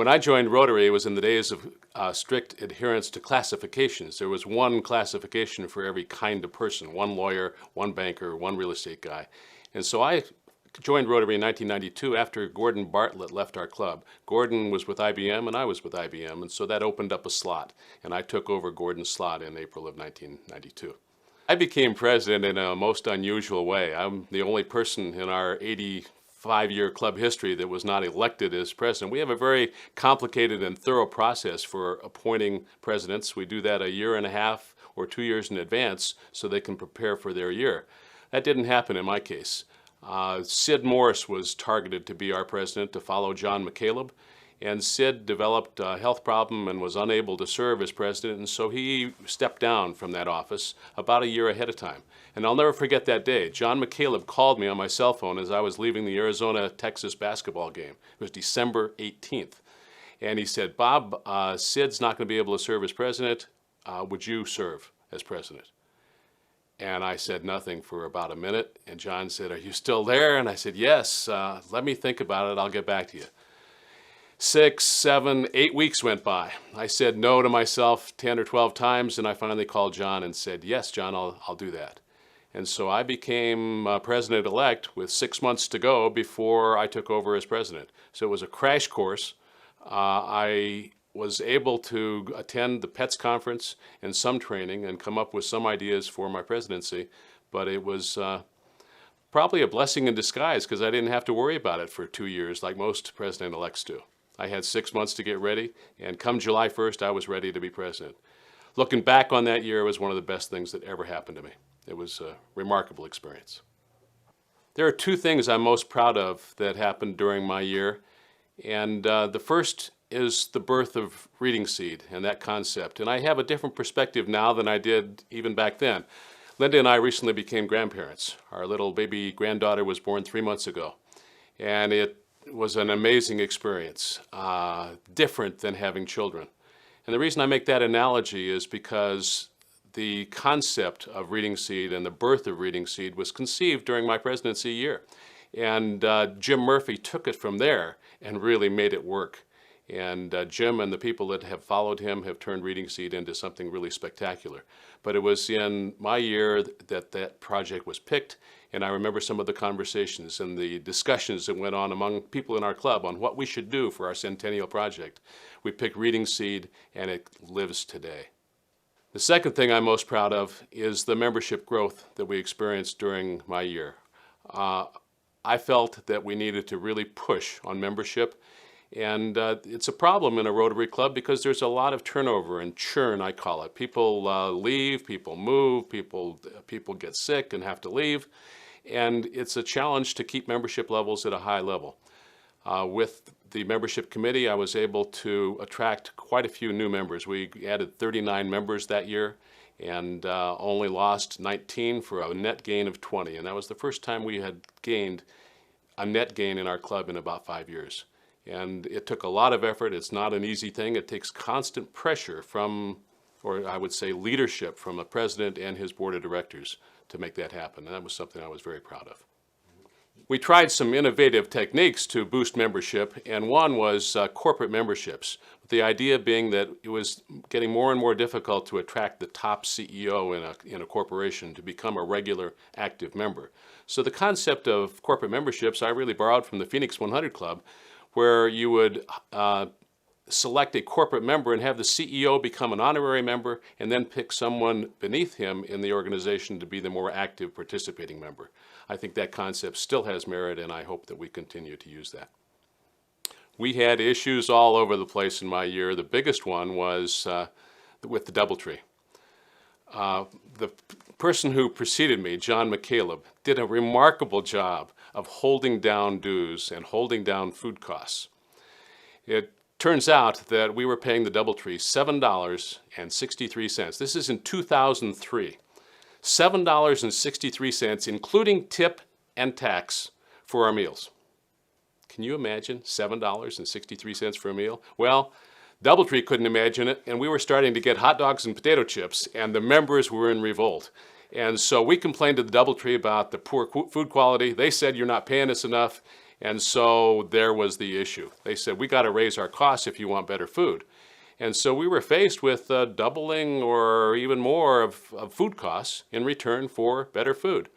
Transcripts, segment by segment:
When I joined Rotary, it was in the days of strict adherence to classifications. There was one classification for every kind of person, one lawyer, one banker, one real estate guy. And so I joined Rotary in 1992 after Gordon Bartlett left our club. Gordon was with IBM and I was with IBM, and so that opened up a slot. And I took over Gordon's slot in April of 1992. I became president in a most unusual way. I'm the only person in our 85-year club history that was not elected as president. We have a very complicated and thorough process for appointing presidents. We do that a year and a half or 2 years in advance so they can prepare for their year. That didn't happen in my case. Sid Morris was targeted to be our president to follow John McCaleb, and Sid developed a health problem and was unable to serve as president, and so he stepped down from that office about a year ahead of time. And I'll never forget that day. John McCaleb called me on my cell phone as I was leaving the Arizona-Texas basketball game. It was December 18th. And he said, "Bob, Sid's not going to be able to serve as president. Would you serve as president?" And I said nothing for about a minute. And John said, "Are you still there?" And I said, "Yes, let me think about it. I'll get back to you." 6, 7, 8 weeks went by. I said no to myself 10 or 12 times, and I finally called John and said, "Yes, John, I'll do that." And so I became president-elect with 6 months to go before I took over as president. So it was a crash course. I was able to attend the PETS conference and some training and come up with some ideas for my presidency, but it was probably a blessing in disguise because I didn't have to worry about it for 2 years like most president-elects do. I had 6 months to get ready, and come July 1st, I was ready to be president. Looking back on that year, it was one of the best things that ever happened to me. It was a remarkable experience. There are 2 things I'm most proud of that happened during my year, and the first is the birth of Reading Seed and that concept. And I have a different perspective now than I did even back then. Linda and I recently became grandparents. Our little baby granddaughter was born 3 months ago, and it was an amazing experience, different than having children. And the reason I make that analogy is because the concept of Reading Seed and the birth of Reading Seed was conceived during my presidency year. And Jim Murphy took it from there and really made it work. And Jim and the people that have followed him have turned Reading Seed into something really spectacular. But it was in my year that that project was picked, and I remember some of the conversations and the discussions that went on among people in our club on what we should do for our centennial project. We picked Reading Seed, and it lives today. The second thing I'm most proud of is the membership growth that we experienced during my year. I felt that we needed to really push on membership. And it's a problem in a Rotary Club because there's a lot of turnover and churn, I call it. People leave, people move, people get sick and have to leave. And it's a challenge to keep membership levels at a high level. With the membership committee, I was able to attract quite a few new members. We added 39 members that year and only lost 19 for a net gain of 20. And that was the first time we had gained a net gain in our club in about 5 years. And it took a lot of effort. It's not an easy thing. It takes constant pressure from, or I would say leadership from the president and his board of directors to make that happen. And that was something I was very proud of. We tried some innovative techniques to boost membership, and one was corporate memberships. The idea being that it was getting more and more difficult to attract the top CEO in a corporation to become a regular active member. So the concept of corporate memberships I really borrowed from the Phoenix 100 Club, where you would select a corporate member and have the CEO become an honorary member and then pick someone beneath him in the organization to be the more active participating member. I think that concept still has merit, and I hope that we continue to use that. We had issues all over the place in my year. The biggest one was with the DoubleTree. The person who preceded me, John McCaleb, did a remarkable job of holding down dues and holding down food costs. It turns out that we were paying the DoubleTree $7.63. This is in 2003. $7.63, including tip and tax, for our meals. Can you imagine $7.63 for a meal? Well, DoubleTree couldn't imagine it, and we were starting to get hot dogs and potato chips, and the members were in revolt. And so we complained to the DoubleTree about the poor food quality. They said, "You're not paying us enough." And so there was the issue. They said, we got to raise our costs if you want better food. And so we were faced with doubling or even more of food costs in return for better food.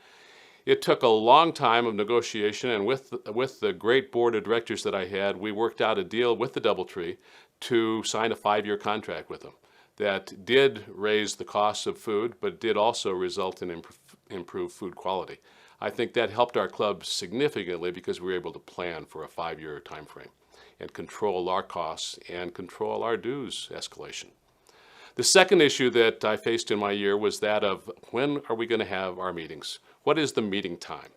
It took a long time of negotiation, and with the great board of directors that I had, we worked out a deal with the DoubleTree to sign a 5-year contract with them that did raise the costs of food, but did also result in improved food quality. I think that helped our club significantly because we were able to plan for a 5-year time frame and control our costs and control our dues escalation. The second issue that I faced in my year was that of when are we going to have our meetings? What is the meeting time?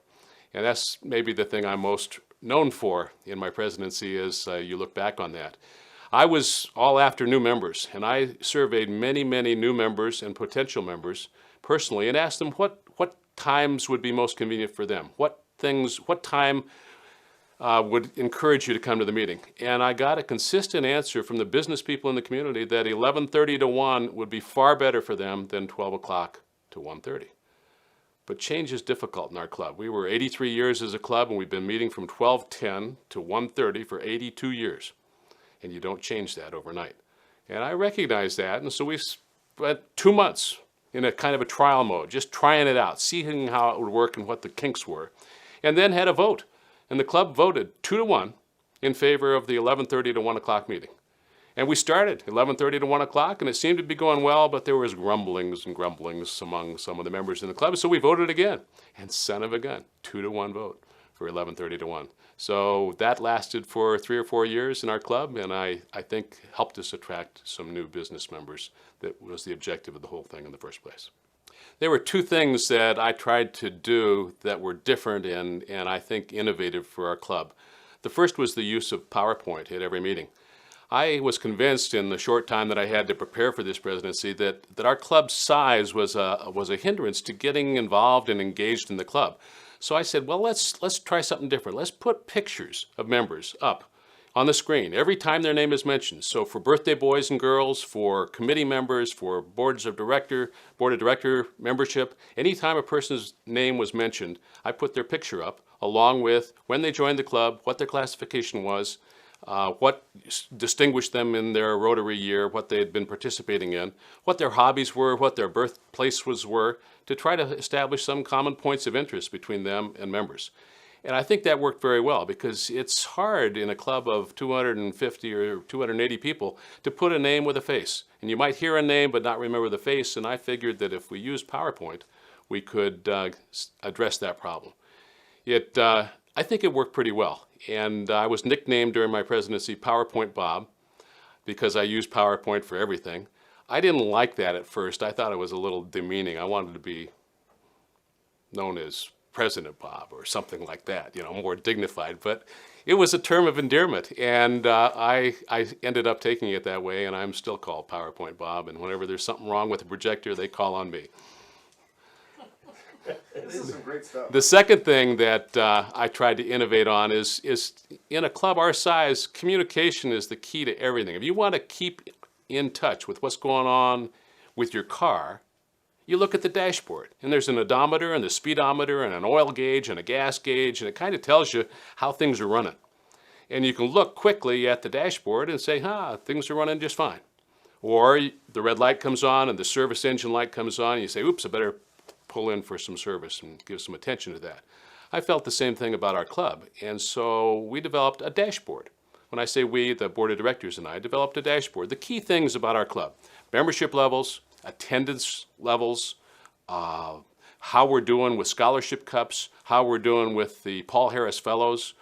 And that's maybe the thing I'm most known for in my presidency as you look back on that. I was all after new members, and I surveyed many, many new members and potential members personally and asked them what times would be most convenient for them, what time would encourage you to come to the meeting. And I got a consistent answer from the business people in the community that 11:30 to 1 would be far better for them than 12 o'clock to 1:30. But change is difficult in our club. We were 83 years as a club, and we've been meeting from 12:10 to 1:30 for 82 years. And you don't change that overnight. And I recognize that, and so we spent 2 months in a kind of a trial mode, just trying it out, seeing how it would work and what the kinks were, and then had a vote. And the club voted 2 to 1 in favor of the 11:30 to 1 o'clock meeting. And we started 11:30 to 1 o'clock, and it seemed to be going well, but there was grumblings and grumblings among some of the members in the club, so we voted again. And son of a gun, 2 to 1 vote for 11:30 to 1. So that lasted for 3 or 4 years in our club, and I think helped us attract some new business members. That was the objective of the whole thing in the first place. There were 2 things that I tried to do that were different and I think innovative for our club. The first was the use of PowerPoint at every meeting. I was convinced in the short time that I had to prepare for this presidency that our club's size was a hindrance to getting involved and engaged in the club. So I said, well, let's try something different. Let's put pictures of members up on the screen every time their name is mentioned. So for birthday boys and girls, for committee members, for board of director membership, anytime a person's name was mentioned, I put their picture up along with when they joined the club, what their classification was, what distinguished them in their Rotary year, what they had been participating in, what their hobbies were, what their birthplaces were, to try to establish some common points of interest between them and members. And I think that worked very well because it's hard in a club of 250 or 280 people to put a name with a face. And you might hear a name but not remember the face, and I figured that if we used PowerPoint, we could address that problem. I think it worked pretty well. And I was nicknamed during my presidency PowerPoint Bob because I used PowerPoint for everything. I didn't like that at first. I thought it was a little demeaning. I wanted to be known as President Bob or something like that, more dignified. But it was a term of endearment, and I ended up taking it that way, and I'm still called PowerPoint Bob. And whenever there's something wrong with the projector, they call on me. This is some great stuff. The second thing that I tried to innovate on is in a club our size, communication is the key to everything. If you want to keep in touch with what's going on with your car, you look at the dashboard, and there's an odometer and the speedometer and an oil gauge and a gas gauge, and it kind of tells you how things are running. And you can look quickly at the dashboard and say, things are running just fine. Or the red light comes on and the service engine light comes on, and you say, oops, I better pull in for some service and give some attention to that. I felt the same thing about our club, and so we developed a dashboard. When I say we, the board of directors and I developed a dashboard. The key things about our club: membership levels, attendance levels, how we're doing with scholarship cups, how we're doing with the Paul Harris Fellows,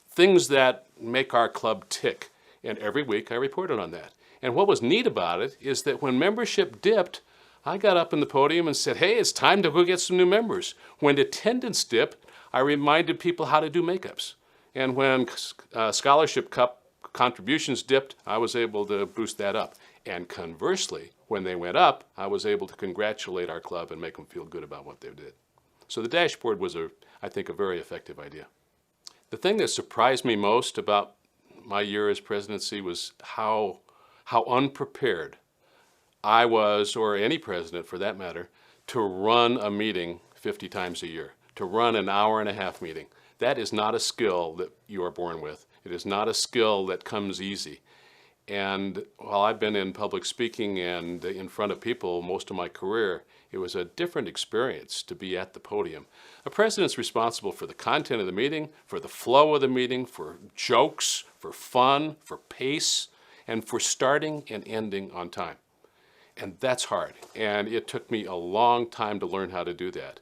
things that make our club tick. And every week I reported on that. And what was neat about it is that when membership dipped, I got up in the podium and said, hey, it's time to go get some new members. When attendance dipped, I reminded people how to do makeups. And when scholarship cup contributions dipped, I was able to boost that up. And conversely, when they went up, I was able to congratulate our club and make them feel good about what they did. So the dashboard was, I think, a very effective idea. The thing that surprised me most about my year as presidency was how unprepared I was, or any president for that matter, to run a meeting 50 times a year, to run an hour-and-a-half meeting. That is not a skill that you are born with. It is not a skill that comes easy. And while I've been in public speaking and in front of people most of my career, it was a different experience to be at the podium. A president's responsible for the content of the meeting, for the flow of the meeting, for jokes, for fun, for pace, and for starting and ending on time. And that's hard. And it took me a long time to learn how to do that.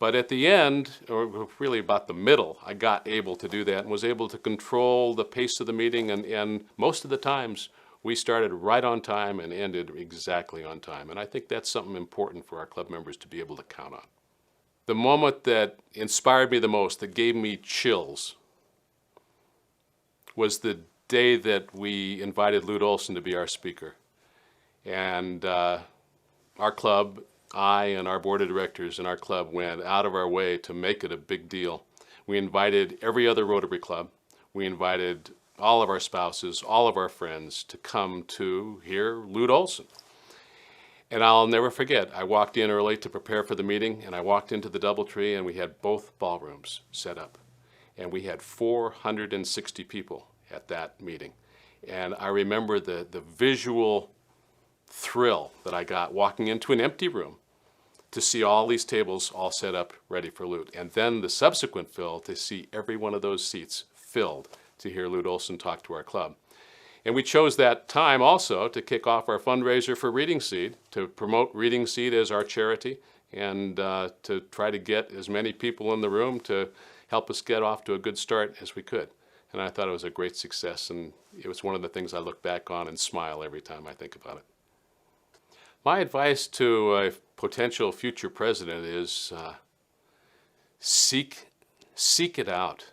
But at the end, or really about the middle, I got able to do that and was able to control the pace of the meeting. And most of the times, we started right on time and ended exactly on time. And I think that's something important for our club members to be able to count on. The moment that inspired me the most, that gave me chills, was the day that we invited Lute Olson to be our speaker. And our club, I and our board of directors and our club went out of our way to make it a big deal. We invited every other Rotary club. We invited all of our spouses, all of our friends to come to hear Lute Olson. And I'll never forget, I walked in early to prepare for the meeting, and I walked into the DoubleTree, and we had both ballrooms set up. And we had 460 people at that meeting. And I remember the visual thrill that I got walking into an empty room to see all these tables all set up ready for Lute. And then the subsequent fill to see every one of those seats filled to hear Lute Olson talk to our club. And we chose that time also to kick off our fundraiser for Reading Seed, to promote Reading Seed as our charity, and to try to get as many people in the room to help us get off to a good start as we could. And I thought it was a great success, and it was one of the things I look back on and smile every time I think about it. My advice to a potential future president is seek it out.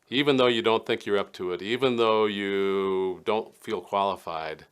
Even though you don't think you're up to it, even though you don't feel qualified,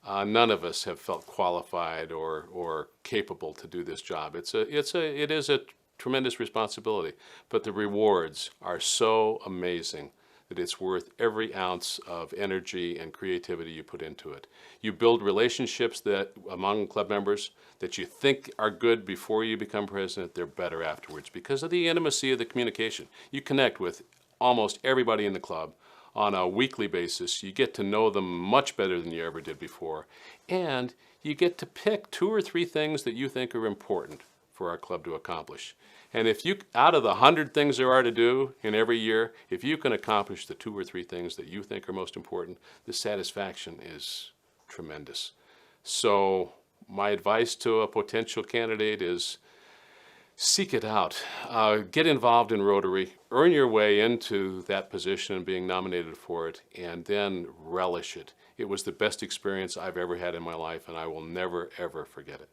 none of us have felt qualified or capable to do this job. It is a tremendous responsibility, but the rewards are so amazing that it's worth every ounce of energy and creativity you put into it. You build relationships that among club members that you think are good before you become president, they're better afterwards because of the intimacy of the communication. You connect with almost everybody in the club on a weekly basis. You get to know them much better than you ever did before. And you get to pick 2 or 3 things that you think are important for our club to accomplish. And if you, out of the 100 things there are to do in every year, if you can accomplish the 2 or 3 things that you think are most important, the satisfaction is tremendous. So my advice to a potential candidate is seek it out. Get involved in Rotary. Earn your way into that position and being nominated for it, and then relish it. It was the best experience I've ever had in my life, and I will never, ever forget it.